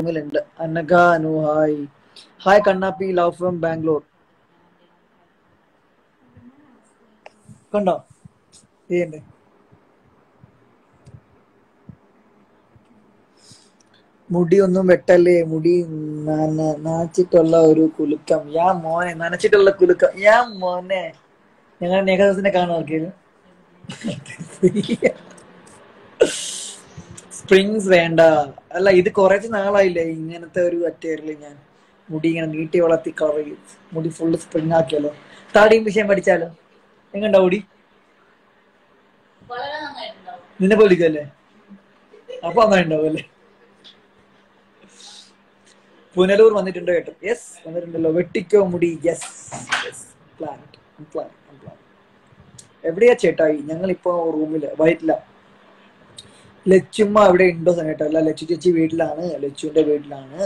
റൂമിലുണ്ട്. അനഗാനു hi. Hi Kannappi, love from Bangalore. കണ്ടോ ചെയ്യണ്ടേ? മുടി ഒന്നും വെട്ടല്ലേ, മുടി നനച്ചിട്ടുള്ള ഒരു കുലുക്കം. യാ മോനെ, നനച്ചിട്ടുള്ള കുലുക്കം. യാ മോനെ, ഞങ്ങൾ നേഹദാസിനെ കാണുമായിരിക്കും. സ്പ്രിങ്സ് വേണ്ട. അല്ല, ഇത് കുറച്ച് നാളായില്ലേ ഇങ്ങനത്തെ ഒരു അറ്റയറിൽ ഞാൻ മുടി ഇങ്ങനെ നീട്ടി വളർത്തി കളർ ചെയ്യും. മുടി ഫുള്ള് സ്പ്രിങ് ആക്കിയാലോ, താടിയും വിഷയം പഠിച്ചാലോ. എങ്ങണ്ടാ മുടി? നിന്നെ പോലിക്കല്ലേ? അപ്പൊ അങ്ങനെ ഉണ്ടാവും അല്ലേ? പുനലൂർ വന്നിട്ടുണ്ടോ കേട്ടോ? യെസ്, വന്നിട്ടുണ്ടല്ലോ. വെട്ടിക്കോ മുടി. Yes, plan. എവിടെയാ ചേട്ടായി? ഞങ്ങളിപ്പോ റൂമില് വൈറ്റില. ലച്ചുമ്മ അവിടെ ഉണ്ടോ സമയട്ടോ? അല്ല, ലച്ചു ചേച്ചി വീട്ടിലാണ്, ലച്ചുവിന്റെ വീട്ടിലാണ്.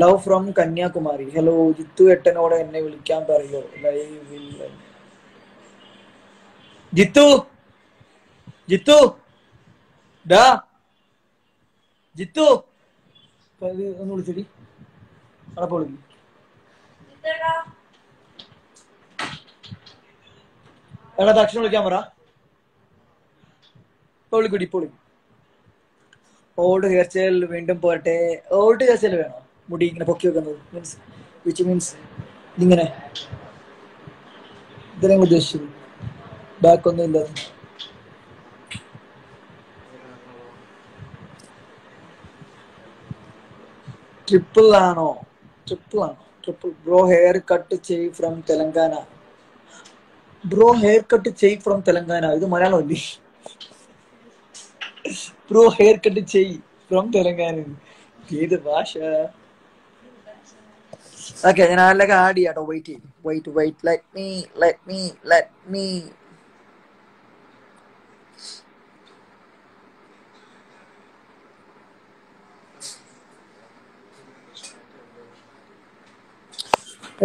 Love from Kanyakumari. Hello, Jithu ഏട്ടനോട് എന്നെ വിളിക്കാൻ പറയോ ലൈവിൽ? ജിത്തു, ജിത്തു ഡാ, ജിത്തു ഒന്ന് വിളിച്ചടി. അടപ്പോ വിളിക്കും. എടാ, ദക്ഷിണ വിളിക്കാൻ പറ. പൊളിക്കുടി പൊളി. ഓൾഡ് ഹെയർ സ്റ്റൈൽ വീണ്ടും പോരട്ടെ. ഓൾഡ് ഹെയർ സ്റ്റൈൽ വേണോ? മുടി ഇങ്ങനെ പൊക്കി വെക്കുന്നത് മീൻസ് വിച്ച് മീൻസ് ഇതിങ്ങനെ ഇതിനെ ഉദ്ദേശിച്ചത് ബാക്ക് ഒന്നും ഇല്ല. ട്രിപ്പിൾ ആണോ? ട്രിപ്പിൾ ബ്രോ ഹെയർ കട്ട് ചെയ് from Telangana. Bro hair cut ചെയ് ഫ്രം തെലങ്കാന. ഇത് മലയാളം അല്ലേ? ബ്രോ ഹെയർ കട്ട് ചെയ് ഫ്രം തെലങ്കാന. ഏത് ഭാഷ? ഓക്കെ, ഞാൻ ആരിലൊക്കെ ആഡ് ചെയ്യാട്ടോ. വെയിറ്റ്. Let me.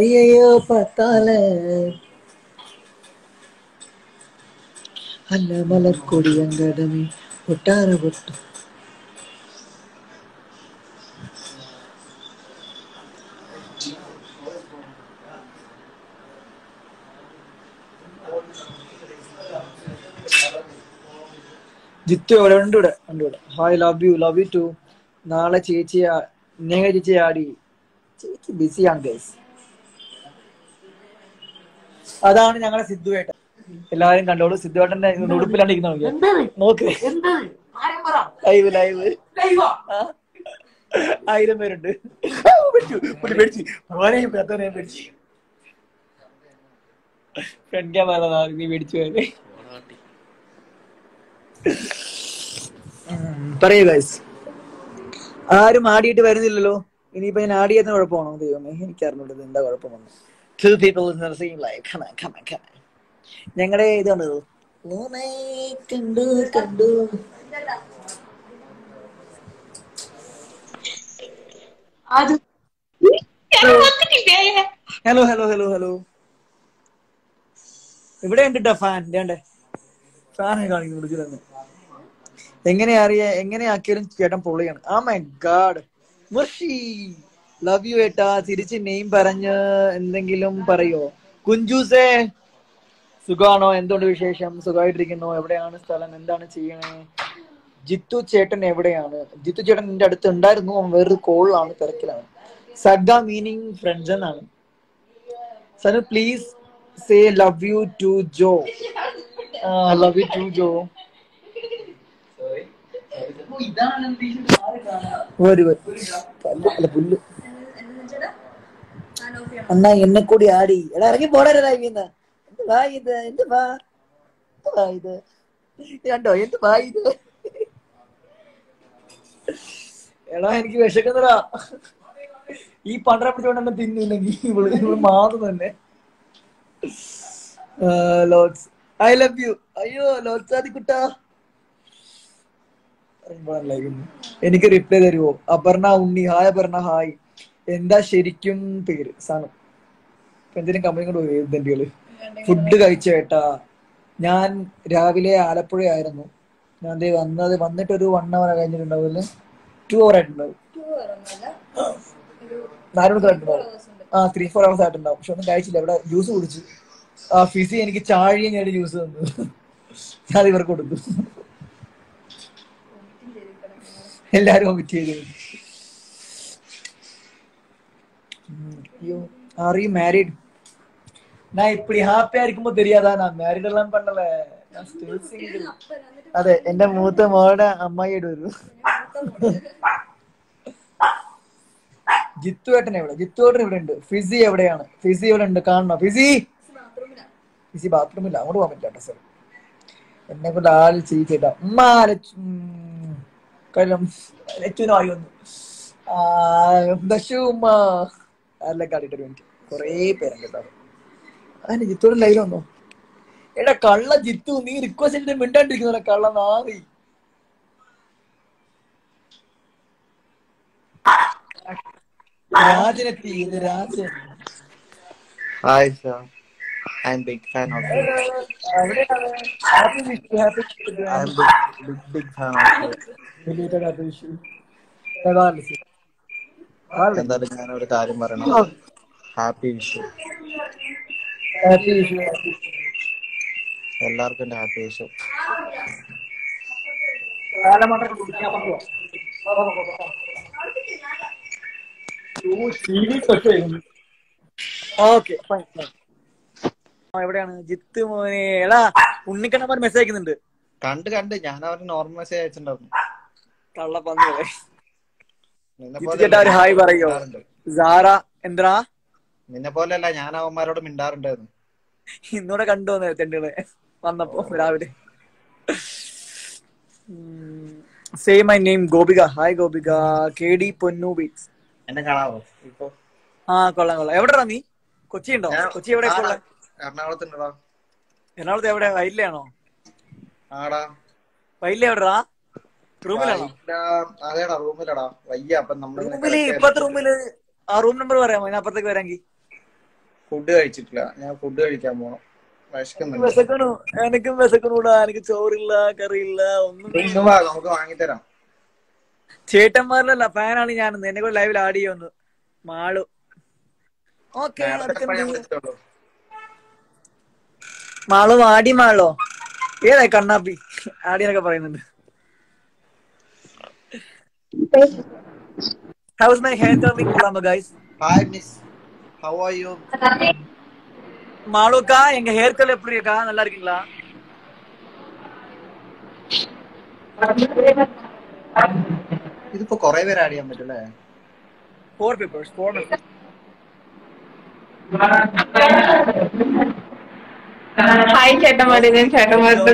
അയ്യോ പത്താല് അല്ല മലക്കൊടി അങ്കടമേ ഒട്ടാര പൊട്ടു. ജിത്തു ഇവിടെ ഉണ്ട്. ഇവിടെ. Hi, love you too. നാളെ ചേച്ചി ആടി. ചേച്ചി ബിസിയാണ് ഗൈസ്. അതാണ് ഞങ്ങളെ സിദ്ധുവേട്ടൻ. എല്ലാവരും കണ്ടോളൂ. സിദ്ധുവേട്ടന്റെ ഉടുപ്പിലാണ് ഇരിക്കുന്ന നോക്ക്. 1000 പേരുണ്ട്. ഫ്രണ്ട് ക്യാമറ നീ മേടിച്ചു പോയത്. പറയൂ ഗൈസ്. ആരും ആടിയിട്ട് വരുന്നില്ലല്ലോ. ഇനിയിപ്പോ ഞാൻ ആഡ് ചെയ്യുന്ന കുഴപ്പമാണോ? ദൈവമേ, എനിക്കറിഞ്ഞിട്ടത് എന്താ കുഴപ്പമെന്ന്. 2 people in the same life. Come on. ഞങ്ങളുടെ ഇതാണ് കണ്ടു. ഹലോ. ഇവിടെ ഉണ്ട് ഫാൻ. ഫാൻ കാണിക്കുന്നു വിളിച്ചിരുന്നു. എങ്ങനെ ആക്കിയാലും ചേട്ടൻ പൊള്ളിയാണ്. ആ my God. Murshi, love you ഏട്ടാ. തിരിച്ച് നെയിം പറഞ്ഞ് എന്തെങ്കിലും പറയോ? കുഞ്ചൂസേ, സുഖാണോ? എന്തുകൊണ്ട് വിശേഷം? സുഖമായിട്ടിരിക്കുന്നു. എവിടെയാണ് സ്ഥലം? എന്താണ് ചെയ്യണേ? ജിത്തു ചേട്ടൻ എവിടെയാണ്? ജിത്തു ചേട്ടൻ നിന്റെ അടുത്ത് ഉണ്ടായിരുന്നു. അവൻ വേറൊരു കോളിലാണ്, തിരക്കിലാണ്. സഗ മീനിങ് ഫ്രണ്ട്സ് എന്നാണ്. Sanu please say love you to Jo. Love you to Jo. പുല്ല് അണ്ണാ എന്നെ കൂടി ആടി. എടാ ഇറങ്ങി പോടാ. എന്ത് വാ ഇത് കണ്ടോ? എന്ത് വാ ഇത്? എടാ എനിക്ക് വിശക്കുന്നടാ. ഈ പണ്ടര പിടിച്ചോണ്ട് തന്നെ തിന്നില്ലെങ്കിൽ ഇവള് മാറും തന്നെ. Loads I love you. അയ്യോ ലോഡ്സ് ആദിക്കുട്ടാ. എനിക്ക് റിപ്ലൈ തരുമോ? അപർണ ഉണ്ണി. ഹായ് അപർണ. ഹായ്. എന്താ ശരിക്കും പേര്? സാധനം എന്തിനും കമ്പനി കൊണ്ട് പോയി ഇതെന്റികള്. ഫുഡ് കഴിച്ച ഏട്ടാ. ഞാൻ രാവിലെ ആലപ്പുഴ ആയിരുന്നു. ഞാൻ വന്നിട്ടൊരു 1 hour കഴിഞ്ഞിട്ടുണ്ടാവില്ലേ. 2 hour ആയിട്ടുണ്ടാവും. 4 മണിക്കൂറായിട്ടുണ്ടാവും. 3-4 hours ആയിട്ടുണ്ടാവും. പക്ഷെ ഒന്നും കഴിച്ചില്ല. ഇവിടെ ജ്യൂസ് കുടിച്ചു. ഫിസി എനിക്ക് ചാഴിയും ഞാൻ ജ്യൂസ് തന്നു. ഞാൻ ഇവർക്ക് കൊടുത്തു. എല്ലാരും വോമിറ്റ് ചെയ്തു. Are you married? நான் இப்படி ஹாப்பியா இருக்கும்போது தெரியாதா நான் மேரிட் எல்லாம் பண்ணல. நான் still single. അതെ, എന്റെ മൂത്ത മോളുടെ അമ്മായിയുടെ ഒരു ജിത്തു ഏട്ടൻ എവിടെ? ജിത്തു ഏട്ടൻ ഇവിടെ ഉണ്ട്. ഫിസി എവിടെയാണ്? ഫിസി ഇവിടെ ഉണ്ട്, കാണണോ? ഫിസി ബാത്റൂമില്ല, അങ്ങോട്ട് പോകാൻ പറ്റില്ല സാർ. എന്നെ കൊണ്ട് ആൾ ചെയ്യിച്ചേട്ടാ. ലച്ചുനായി വന്നു. ദശു ഉമ്മ ആരെല്ലാം കാട്ടിട്ടൊരു മിനിറ്റ്. കൊറേ പേരും കേട്ടോ. അതിന് ജിത്തോടെ ലൈവ് വന്നോ? എടാ കള്ള ജിത്തു, നീ റിക്വസ്റ്റ് മിണ്ടാണ്ടിരിക്കുന്ന കള്ള നാറി. രാജനെത്തി. ഇത് Rajan. Hi sir, I'm big fan of you. I'm big fan of you. എന്തായാലും ഞാനൊരു കാര്യം പറയണം. ഹാപ്പി വിഷു. എല്ലാവർക്കും എന്റെ ഹാപ്പി വിഷു. എവിടെയാണ് ജിത്ത് മോനെ? എടാ ഉണ്ണിക്കണ്ണന്മാർ മെസ്സേജ് അയക്കുന്നുണ്ട്. കണ്ട് ഞാൻ അവരുടെ നോർമൽ മെസ്സേജ് അയച്ചിട്ടുണ്ടായിരുന്നു. കള്ളപ്പന്നികളെ. ചേട്ടാ ഒരു ഹായ് പറയോ? സാറ എന്താ? നിന്നെ പോലെയല്ല, ഞാൻ അവന്മാരോട് മിണ്ടാറുണ്ടായിരുന്നു. ഇന്നൂടെ കണ്ടുവന്നേ തെണ്ടുകളെ വന്നപ്പോ രാവിലെ. Say my name Gopika. Hi Gopika. KD പൊന്നു ബീറ്റ്സ്. എന്നെ കാണാവോ ഇപ്പൊ? കൊള്ളാം. എവിടെടാ നീ? കൊച്ചി ഉണ്ടോ? കൊച്ചി എവിടെ? എറണാകുളത്തുണ്ടോ? എറണാകുളത്ത് എവിടെ? വൈലിലാണോ? ആടാ വൈലില എവിടെടാ? റൂമിലാണോ? അതേടാ റൂമിലാടാ. വയ്യ. അപ്പൊ റൂമില് ഇപ്പത്തെ റൂമില് ആ റൂം നമ്പർ പറയാമോ? അതിനപ്പുറത്തേക്ക് വരാമെങ്കിൽ. ഫുഡ് കഴിച്ചിട്ടില്ല. ഞാൻ ഫുഡ് കഴിക്കാൻ പോണം. എനിക്കും വിശക്കണൂടാ. എനിക്ക് ചോറില്ല, കറിയില്ല, ഒന്നും. നമുക്ക് വാങ്ങിത്തരാം. ചേട്ടന്മാരിലല്ല, ഫാനാണ് ഞാൻ. എന്നെ കൂടെ ലൈവിൽ ആഡ് ചെയ്യുമെന്ന് മാളു. ഓക്കെ മാളു ആടി. മാളോ ഏതായി കണ്ണാപ്പി ആടിയൊക്കെ പറയുന്നുണ്ട്. How's my hair coming, guys? Hi miss, how are you? மாளுக்கா, எங்க ஹேர் கலர் எப்படி இருக்கா? நல்லா இருக்கீங்களா? ഇതിപ്പോ കുറെ പേര് ആഡ് ചെയ്യാൻ പറ്റൂല്ലേ? 4 members. ഹായ് ചേട്ടന്മാരെ. ഞാൻ ചേട്ടന്മാരുടെ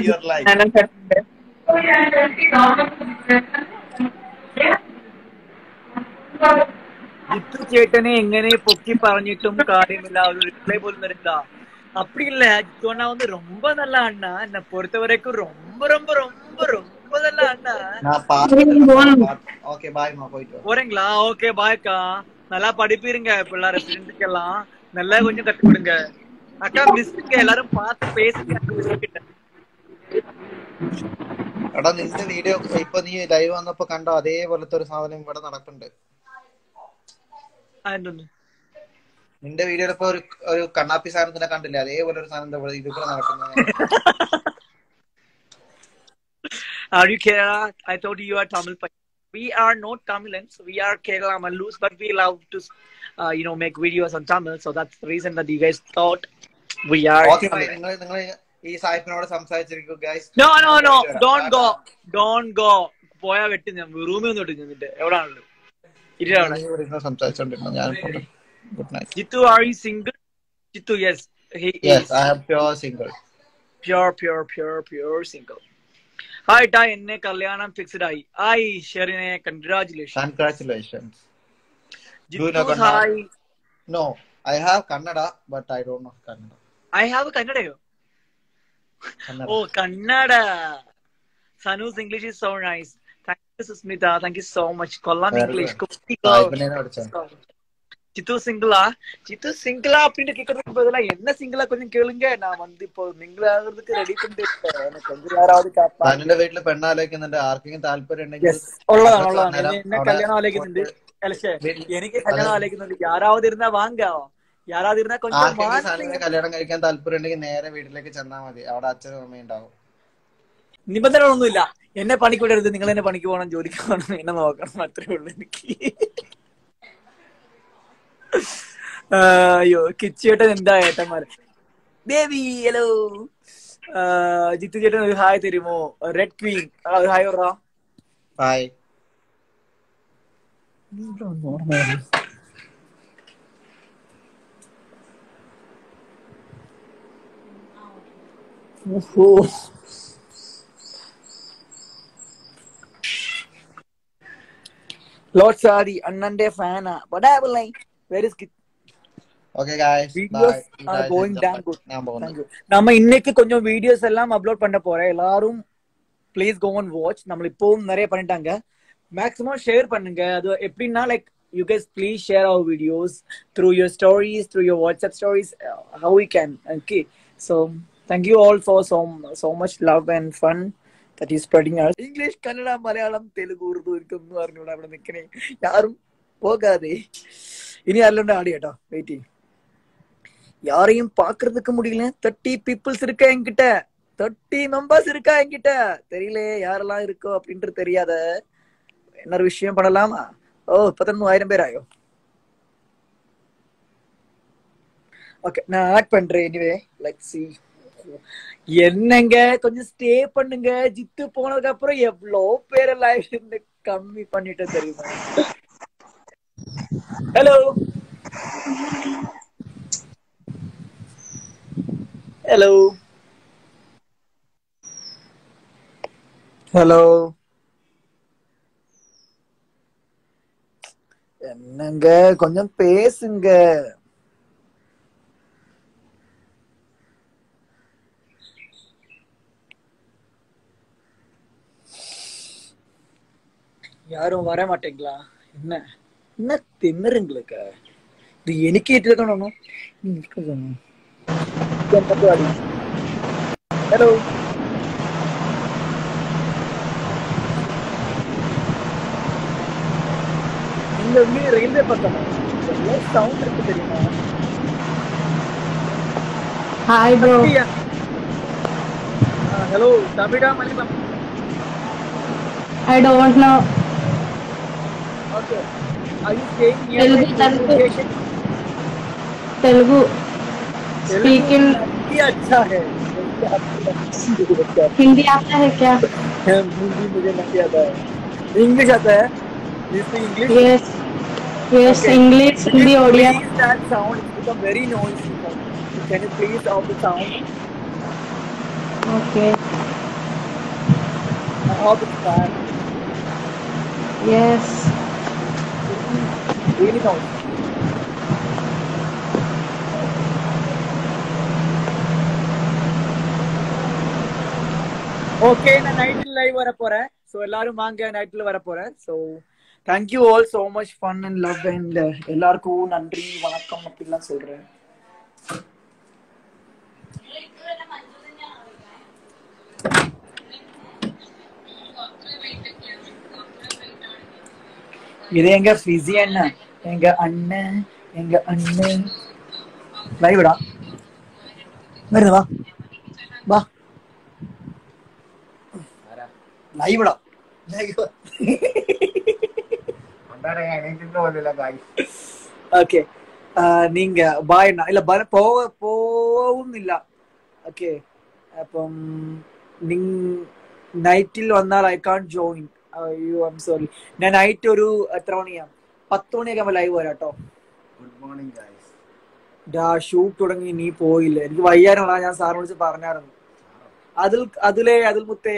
ജിത്തു ചേട്ടനെ എങ്ങനെ പൊക്കി പറഞ്ഞിട്ടും കാര്യമില്ല, ഒരു റിപ്ലൈ പോലും തരില്ല. அப்படி இல்ல, ജിത്തു அண்ணா வந்து ரொம்ப நல்ல அண்ணா. என்னை பொறுத்த வரைக்கும் ரொம்ப ரொம்ப ரொம்ப ரொம்ப நல்ல அண்ணா. போறீங்களா? ஓகே பாய்க்கா. நல்லா படிப்பீருங்க பிள்ளார ஃப்ரெண்டுக்கெல்லாம். நல்லா கொஞ்சம் கற்றுக் கொடுங்க அக்கா. மிஸ்ஸுக்கு எல்லாரும் பார்த்து பேசுங்க. എടാ നിന്റെ വീഡിയോ ഇപ്പൊ നീ ലൈവ് വന്നപ്പോ കണ്ടോ? അതേപോലത്തെ ഒരു സാധനം ഇവിടെ നടക്കുന്നുണ്ട്. നിന്റെ വീഡിയോയിൽ ഇപ്പൊ ഒരു കണ്ണാപ്പി സാധനത്തിനെ കണ്ടില്ലേ? അതേപോലെ ഒരു സാധനം ഇതിവിടെ നടക്കുന്നത്. Are you Kerala? I thought you are Tamil. We are not Tamilians. We are Kerala Malus, but we love to, make videos on Tamil. So that's the reason that you guys thought we are. Okay, നിങ്ങൾ ഈ സായിപ്പിനോട് സംസാരിച്ചിരിക്കും guys. No. Don't go. പോയാ വെട്ടി ഞാൻ റൂമിൽ ഒന്ന് ഇട്ട് നിന്നിട്ട് എവിടാണല്ലോ സംസാരിച്ചോണ്ടിരുന്നു ഞാൻ. Good night. Jittu, are you single? Jittu, yes. Yes, I am pure single. Pure single. Hi, Ta, enne kalyanam fixed ആയി. Hi, Sherine, congratulations. Jittu, hi. No, I have Kannada, but I don't know Kannada. I have Kannada. Oh, Kannada. Sanu's English is so nice. Thank you, Susmita. Thank you so much. Kollam English. சித்து சிங்கிளா சித்து சிங்கிளா அப்படின்னு கேட்கறதுக்கு பதிலா என்ன சிங்கிளா கொஞ்சம் கேளுங்க. நான் வந்து இப்போ மிங்கிள் ஆகுறதுக்கு ரெடி பண்ணிட்டு இருக்கேன். எனக்கு கொஞ்சம் யாராவது തനുന്റെ വീട്ടില് പെണ്ണാലോചിക്കുന്നുണ്ട്. ആർക്കെങ്കിലും താല്പര്യം ഉണ്ടെങ്കിൽ യെസ് ഉള്ളതാണ് അഡ്രസ് ഉള്ളതാണ്. പറഞ്ഞുതരാം. എന്നെ അവിടെ കല്യാണം ആലോചിക്കുന്നുണ്ട്. പോയിട്ട് അല്ലേ വീട്ടിൽ എനിക്ക് അത് കല്യാണം ആലോചിക്കുന്നുണ്ട്. யாராவது இருந்தா வாங்க. யாராவது இருந்தா கொஞ்சம் ആർക്കെങ്കിലും മാറ്റി സനുവിനെ കല്യാണം കഴിക്കാൻ താല്പര്യം ഉണ്ടെങ്കിൽ നേരെ വീട്ടിലേക്ക് ചെന്നാൽ മതി. അവിടെ അച്ഛനും അമ്മയും ഉണ്ടാവും. നിബന്ധനകളൊന്നുമില്ല. എന്നെ പണിക്ക് വിടരുത്. നിങ്ങൾ എന്നെ പണിക്ക് പോകണം, ജോലിക്ക് പോകണം, എന്നെ നോക്കണം, അത്രേ ഉള്ളൂ എനിക്ക്. അയ്യോ കിച്ചേട്ടൻ എന്താ ഏട്ടന്മാര്. ദേവി ഹലോ. ജിത്തു ചേട്ടൻ ഒരു ഹായ് തരുമോ? റെഡ് ക്വീൻ ഒരു ഹായ് പറ. ഹായ്. ലോഡ് സാരി അണ്ണന്റെ ഫാനാ. Very okay guys videos bye. Are going damn good. ഞാൻ പോകുന്നു. தேங்க்யூ. நம்ம இன்னைக்கு கொஞ்சம் வீடியோஸ் எல்லாம் அப்லோட் பண்ண போறேன். எல்லாரும் ப்ளீஸ் கோ அண்ட் வாட்ச். நம்ம இப்போவும் நிறைய பண்ணிட்டாங்க. மேக்ஸிமம் ஷேர் பண்ணுங்க. அது எப்படின்னா like you guys please share our videos through your stories, through your WhatsApp stories, how we can. Okay, so thank you all for so much love and fun that is spreading us. English, Kannada, Malayalam, Telugu, Urdu എനിക്കൊന്നും അറിഞ്ഞൂടാ. അവിടെ നിൽക്കണേ யாரும் போகாதே. ഇനി ആരെല്ലാം ആടി കേട്ടോ. വെയിറ്റ് ചെയ്യും. யாரையும் பாக்குறதுக்கு முடியல. 30 பீப்புள்ஸ் இருக்கா என்கிட்ட. 30 மெம்பர்ஸ் இருக்கா என்கிட்ட. தெரியல யாரெல்லாம் இருக்கோ அப்படின்றது தெரியாத. என்ன ஒரு விஷயம் பண்ணலாமா? ஓ 13,000 பேர் ஆயோ. ஓகே, நான் ஆட் பண்றேன். Anyway let's see. என்னங்க கொஞ்சம் ஸ்டே பண்ணுங்க. ஜித்து போனதுக்கு அப்புறம் எவ்வளோ பேர் லைவ் கம்மி பண்ணிட்டு தெரியுமா? Hello hello hello. என்னங்க கொஞ்சம் பேசுங்க. யாரும் வர மாட்டீங்களா? என்ன என்ன திமிருங்களுக்கு? இது എനിക്ക് ഏറ്റിട്ടാണോ? ഹലോ நீங்க வந்து ரயில்வே பக்கம் சவுண்ட் இருக்கு தெரியுமா? Hi, bro. Hello Tamizha Malayalam? I don't know. Okay. Are you staying near Telugu, the Telugu. station? Telugu. Speak in ये अच्छा है. Hindi आता है क्या? हिंदी मुझे नहीं आता है. इंग्लिश आता है? You speak English? Yes. Yes, Okay. English, Could Hindi, you Odia. please that sound? It's become very noisy. Can you please off the sound? Okay. I hope it's fine. Yes. Really noisy. Okay, நான் நைட்டில் live வர போறேன். So எல்லாரும் வாங்க, நைட்டில் வர போறேன். So thank you all so much fun and love and எல்லாருக்கும் நன்றி வணக்கம் அப்படின்லாம் சொல்றேன். இது எங்க ஃபிஸி அண்ணன், எங்க அண்ணன், எங்க அண்ணன் லைவ்டா வருது. வா வா லைவ்டா. ஓகே, நீங்க பாய்ண்ணா. இல்ல പോവും ഇല്ല. ഓക്കെ, അപ്പം നൈറ്റിൽ വന്നാൽ ഐ കാൺ ജോയിൻ. അയ്യോ ഐ എം സോറി. ഞാൻ നൈറ്റ് ഒരു എത്ര മണിയാ? 10 മണിയൊക്കെ ആകുമ്പോൾ ലൈവ് വരാം കേട്ടോ. Good morning guys. ഷൂട്ട് തുടങ്ങി, നീ പോയില്ല. എനിക്ക് വയ്യാനാണ്. ഞാൻ സാറിനെ വിളിച്ച് പറഞ്ഞായിരുന്നു. അതിൽ മുത്തേ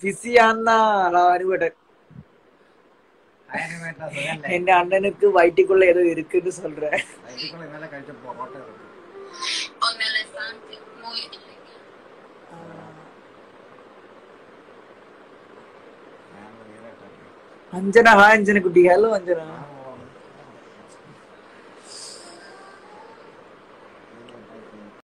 ഫിസിയാന്ന അനുവേട്ടൻ. എന്റെ അണ്ണനുക്ക് വയറ്റിക്കുള്ള ഏതോ இருக்குன்னு சொல்றேன். അഞ്ജന, ഹായ് അഞ്ജന കുട്ടി. ഹലോ അഞ്ജന.